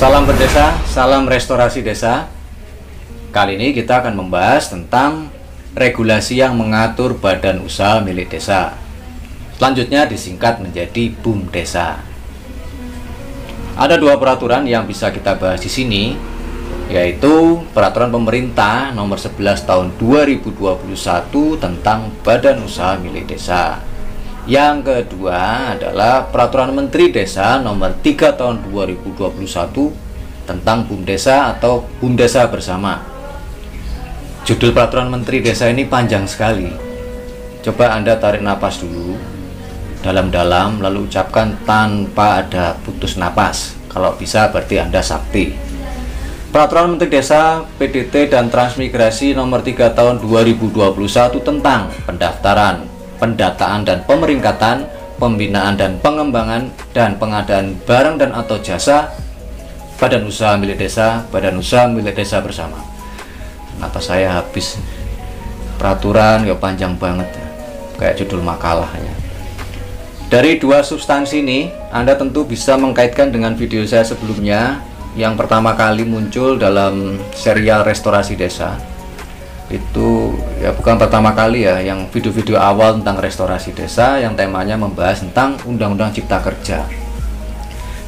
Salam berdesa, salam restorasi desa. Kali ini kita akan membahas tentang regulasi yang mengatur badan usaha milik desa. Selanjutnya disingkat menjadi BUMDesa. Ada dua peraturan yang bisa kita bahas di sini, yaitu Peraturan Pemerintah Nomor 11 Tahun 2021 tentang Badan Usaha milik Desa. Yang kedua adalah Peraturan Menteri Desa Nomor 3 Tahun 2021 tentang BUMDesa atau BUMDesa Bersama. Judul Peraturan Menteri Desa ini panjang sekali. Coba Anda tarik napas dulu dalam-dalam, lalu ucapkan tanpa ada putus napas. Kalau bisa berarti Anda sakti. Peraturan Menteri Desa, PDT dan Transmigrasi Nomor 3 Tahun 2021 tentang pendaftaran, pendataan dan pemeringkatan, pembinaan dan pengembangan, dan pengadaan barang dan atau jasa badan usaha milik desa, badan usaha milik desa bersama. Kenapa saya habis? Peraturan ya panjang banget ya, kayak judul makalah ya. Dari dua substansi ini, Anda tentu bisa mengkaitkan dengan video saya sebelumnya yang pertama kali muncul dalam serial restorasi desa. Itu ya bukan pertama kali ya, yang video-video awal tentang restorasi desa yang temanya membahas tentang Undang-Undang Cipta Kerja.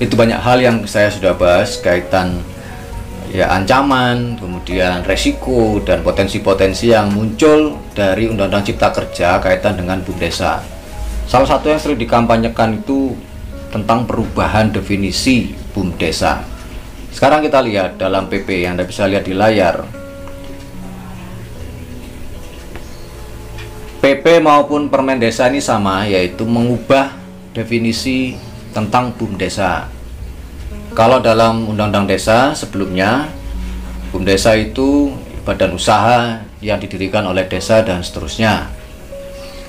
Itu banyak hal yang saya sudah bahas kaitan ya ancaman, kemudian resiko dan potensi-potensi yang muncul dari Undang-Undang Cipta Kerja kaitan dengan BUMDesa. Salah satu yang sering dikampanyekan itu tentang perubahan definisi BUMDesa. Sekarang kita lihat dalam PP yang Anda bisa lihat di layar. PP maupun Permen Desa ini sama, yaitu mengubah definisi tentang BUMDesa. Kalau dalam Undang-Undang Desa sebelumnya, BUMDesa itu badan usaha yang didirikan oleh desa dan seterusnya.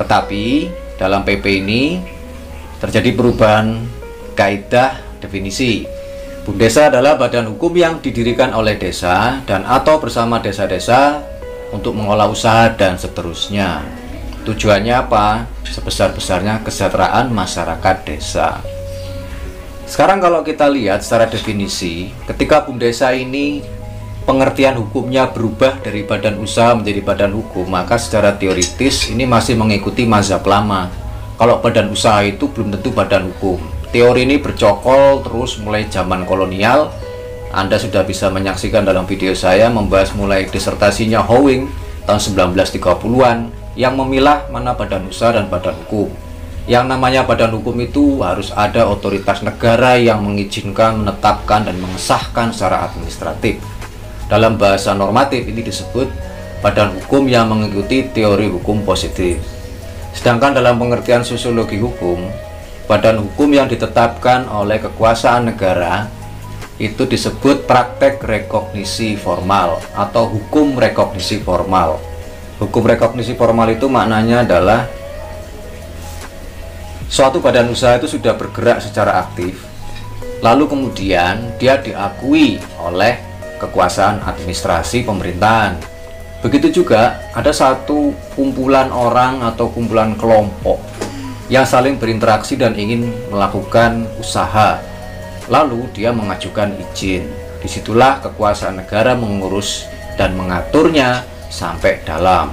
Tetapi dalam PP ini terjadi perubahan kaidah definisi. BUMDesa adalah badan hukum yang didirikan oleh desa dan atau bersama desa-desa untuk mengolah usaha dan seterusnya. Tujuannya apa? Sebesar-besarnya kesejahteraan masyarakat desa. Sekarang kalau kita lihat secara definisi, ketika BUMDesa ini pengertian hukumnya berubah dari badan usaha menjadi badan hukum, maka secara teoritis ini masih mengikuti mazhab lama. Kalau badan usaha itu belum tentu badan hukum. Teori ini bercokol terus mulai zaman kolonial. Anda sudah bisa menyaksikan dalam video saya membahas mulai disertasinya Howing tahun 1930-an yang memilah mana badan usaha dan badan hukum. Yang namanya badan hukum itu harus ada otoritas negara yang mengizinkan, menetapkan, dan mengesahkan secara administratif. Dalam bahasa normatif ini disebut badan hukum yang mengikuti teori hukum positif. Sedangkan dalam pengertian sosiologi hukum, badan hukum yang ditetapkan oleh kekuasaan negara itu disebut praktek rekognisi formal atau hukum rekognisi formal. Hukum rekognisi formal itu maknanya adalah suatu badan usaha itu sudah bergerak secara aktif, lalu kemudian dia diakui oleh kekuasaan administrasi pemerintahan. Begitu juga ada satu kumpulan orang atau kumpulan kelompok yang saling berinteraksi dan ingin melakukan usaha, lalu dia mengajukan izin. Disitulah kekuasaan negara mengurus dan mengaturnya sampai dalam.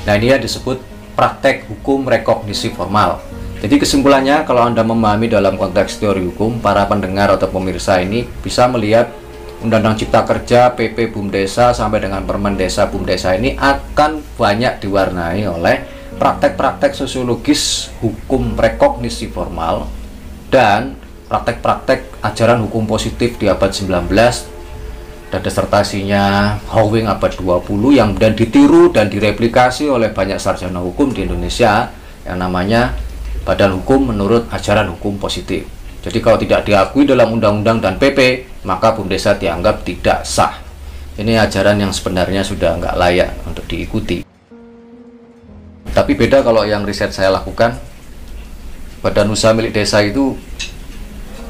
Nah, ini yang disebut praktek hukum rekognisi formal. Jadi kesimpulannya, kalau Anda memahami dalam konteks teori hukum, para pendengar atau pemirsa ini bisa melihat Undang-Undang Cipta Kerja, PP BUMDesa sampai dengan Permen Desa BUMDesa ini akan banyak diwarnai oleh praktek-praktek sosiologis hukum rekognisi formal dan praktek-praktek ajaran hukum positif di abad 19 dan disertasinya Howing abad 20 yang dan ditiru dan direplikasi oleh banyak sarjana hukum di Indonesia yang namanya badan hukum menurut ajaran hukum positif. Jadi kalau tidak diakui dalam undang-undang dan PP, maka BUMDesa dianggap tidak sah. Ini ajaran yang sebenarnya sudah nggak layak untuk diikuti. Tapi beda kalau yang riset saya lakukan, badan usaha milik desa itu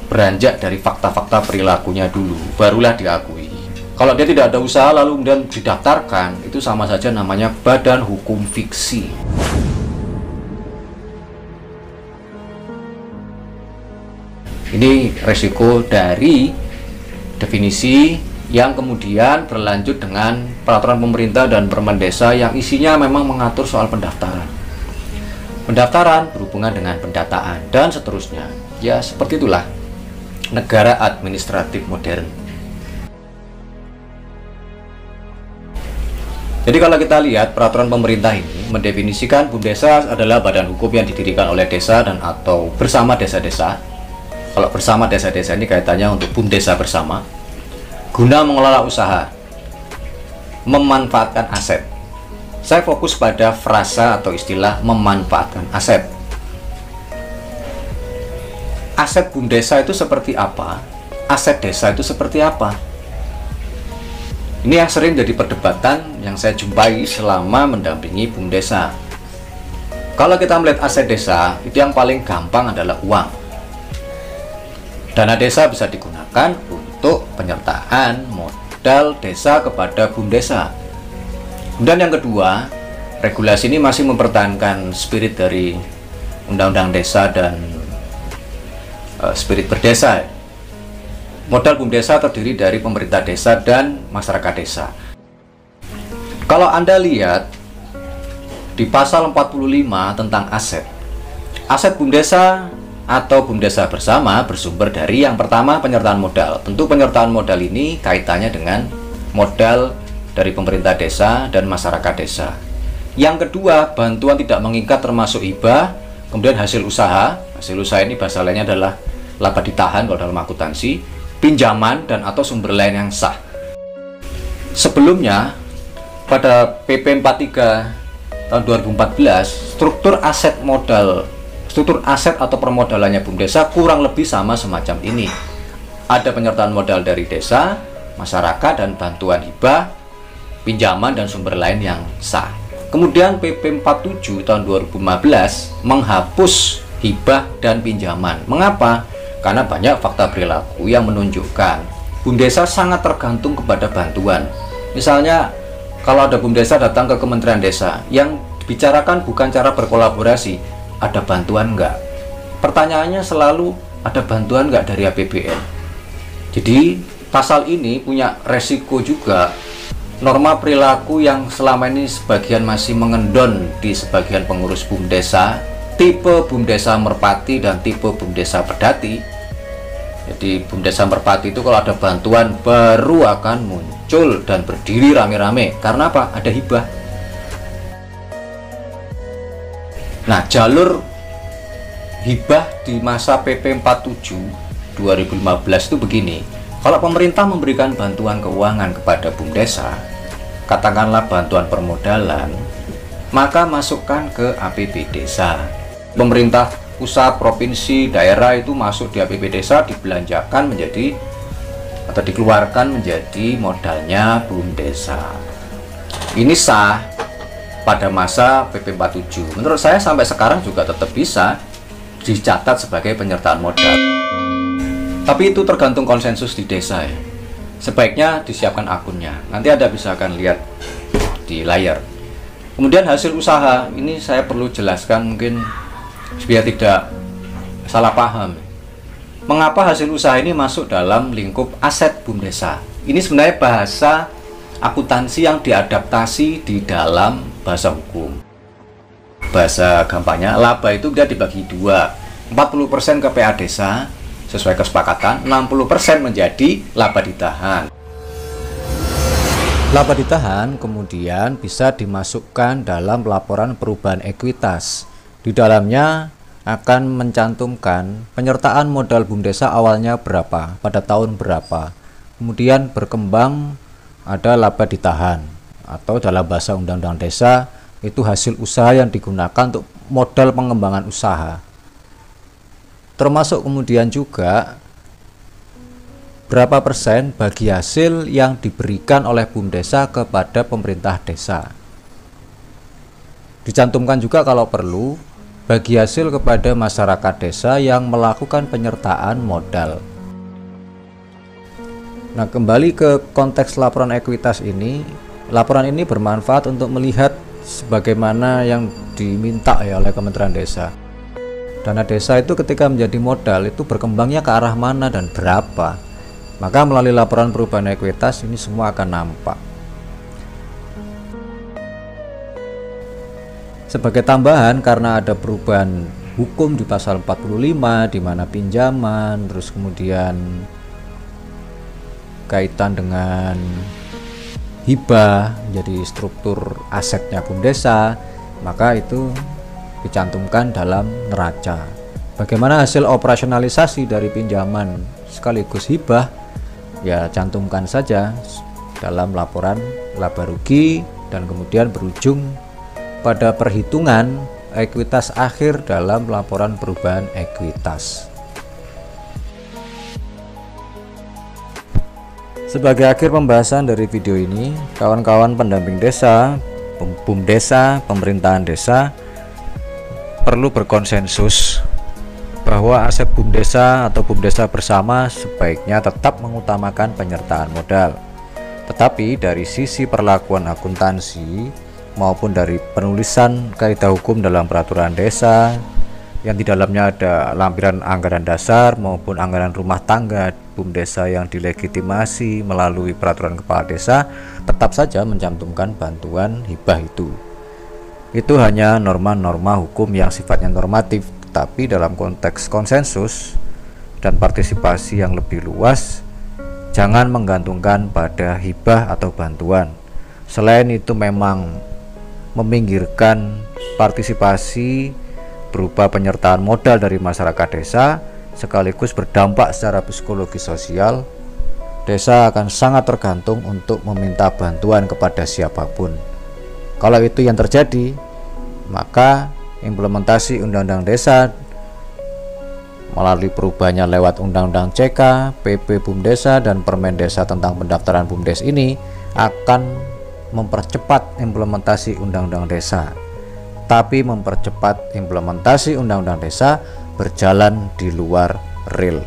beranjak dari fakta-fakta perilakunya dulu, barulah diakui. Kalau dia tidak ada usaha lalu kemudian didaftarkan, itu sama saja namanya badan hukum fiksi. Ini resiko dari definisi yang kemudian berlanjut dengan peraturan pemerintah dan permen desa yang isinya memang mengatur soal pendaftaran. Pendaftaran berhubungan dengan pendataan dan seterusnya. Ya, seperti itulah negara administratif modern. Jadi kalau kita lihat peraturan pemerintah ini mendefinisikan BUMDesa adalah badan hukum yang didirikan oleh desa dan atau bersama desa-desa. Kalau bersama desa-desa ini kaitannya untuk BUMDesa bersama, guna mengelola usaha, memanfaatkan aset. Saya fokus pada frasa atau istilah memanfaatkan aset. Aset BUMDesa itu seperti apa? Aset desa itu seperti apa? Ini yang sering jadi perdebatan yang saya jumpai selama mendampingi BUMDesa. Kalau kita melihat aset desa, itu yang paling gampang adalah uang. Dana desa bisa digunakan untuk penyertaan modal desa kepada BUMDesa. Kemudian yang kedua, regulasi ini masih mempertahankan spirit dari Undang-Undang Desa dan spirit berdesa. Modal BUMDesa terdiri dari pemerintah desa dan masyarakat desa. Kalau Anda lihat di pasal 45 tentang aset BUMDesa atau BUMDesa bersama bersumber dari yang pertama penyertaan modal. Tentu penyertaan modal ini kaitannya dengan modal dari pemerintah desa dan masyarakat desa. Yang kedua, bantuan tidak mengikat termasuk hibah, kemudian hasil usaha. Hasil usaha ini bahasa lainnya adalah laba ditahan kalau dalam akuntansi, pinjaman dan atau sumber lain yang sah. Sebelumnya pada PP 43 tahun 2014, struktur aset atau permodalannya BUMDesa kurang lebih sama semacam ini. Ada penyertaan modal dari desa, masyarakat dan bantuan hibah, pinjaman dan sumber lain yang sah. Kemudian PP 47 tahun 2015 menghapus hibah dan pinjaman. Mengapa? Karena banyak fakta perilaku yang menunjukkan BUMDesa sangat tergantung kepada bantuan. Misalnya, kalau ada BUMDesa datang ke Kementerian Desa, yang dibicarakan bukan cara berkolaborasi, ada bantuan enggak? Pertanyaannya selalu, ada bantuan enggak dari APBN? Jadi, pasal ini punya resiko juga. Norma perilaku yang selama ini sebagian masih mengendon di sebagian pengurus BUMDesa, tipe BUMDesa Merpati dan tipe BUMDesa Pedati. Jadi BUMDesa Merpati itu kalau ada bantuan baru akan muncul dan berdiri rame-rame. Karena apa? Ada hibah. Nah, jalur hibah di masa PP 47 2015 itu begini. Kalau pemerintah memberikan bantuan keuangan kepada BUMDesa, katakanlah bantuan permodalan, maka masukkan ke APB desa. Pemerintah pusat, provinsi, daerah itu masuk di APB desa, dibelanjakan menjadi atau dikeluarkan menjadi modalnya BUMDesa. Ini sah pada masa PP 47. Menurut saya sampai sekarang juga tetap bisa dicatat sebagai penyertaan modal. Tapi itu tergantung konsensus di desa ya. Sebaiknya disiapkan akunnya. Nanti Anda bisa akan lihat di layar. Kemudian hasil usaha, ini saya perlu jelaskan mungkin biar tidak salah paham. Mengapa hasil usaha ini masuk dalam lingkup aset BUMDesa? Ini sebenarnya bahasa akuntansi yang diadaptasi di dalam bahasa hukum. Bahasa gampangnya, laba itu dia dibagi dua. 40% ke PA desa sesuai kesepakatan, 60% menjadi laba ditahan. Laba ditahan kemudian bisa dimasukkan dalam laporan perubahan ekuitas. Di dalamnya akan mencantumkan penyertaan modal BUMDesa awalnya berapa, pada tahun berapa. Kemudian berkembang ada laba ditahan, atau dalam bahasa Undang-Undang Desa itu hasil usaha yang digunakan untuk modal pengembangan usaha. Termasuk kemudian juga berapa persen bagi hasil yang diberikan oleh BUMDesa kepada pemerintah desa. Dicantumkan juga kalau perlu bagi hasil kepada masyarakat desa yang melakukan penyertaan modal. Nah, kembali ke konteks laporan ekuitas ini, laporan ini bermanfaat untuk melihat sebagaimana yang diminta ya oleh Kementerian Desa. Dana desa itu ketika menjadi modal itu berkembangnya ke arah mana dan berapa. Maka melalui laporan perubahan ekuitas ini semua akan nampak. Sebagai tambahan, karena ada perubahan hukum di pasal 45 di mana pinjaman, terus kemudian kaitan dengan hibah menjadi struktur asetnya BUMDesa, maka itu dicantumkan dalam neraca. Bagaimana hasil operasionalisasi dari pinjaman sekaligus hibah, ya cantumkan saja dalam laporan laba rugi dan kemudian berujung pada perhitungan ekuitas akhir dalam laporan perubahan ekuitas. Sebagai akhir pembahasan dari video ini, kawan-kawan pendamping desa, BUMDesa, pemerintahan desa perlu berkonsensus bahwa aset BUMDesa atau BUMDesa bersama sebaiknya tetap mengutamakan penyertaan modal. Tetapi dari sisi perlakuan akuntansi maupun dari penulisan kaidah hukum dalam peraturan desa yang di dalamnya ada lampiran anggaran dasar maupun anggaran rumah tangga BUMDesa yang dilegitimasi melalui peraturan kepala desa, tetap saja mencantumkan bantuan hibah itu. Itu hanya norma-norma hukum yang sifatnya normatif, tapi dalam konteks konsensus dan partisipasi yang lebih luas, jangan menggantungkan pada hibah atau bantuan. Selain itu memang meminggirkan partisipasi berupa penyertaan modal dari masyarakat desa, sekaligus berdampak secara psikologis sosial. Desa akan sangat tergantung untuk meminta bantuan kepada siapapun. Kalau itu yang terjadi, maka implementasi Undang-Undang Desa melalui perubahannya lewat Undang-Undang CK, PP BUMDesa, dan Permen Desa tentang pendaftaran BUMDes ini akan mempercepat implementasi Undang-Undang Desa. Tapi mempercepat implementasi Undang-Undang Desa berjalan di luar rel.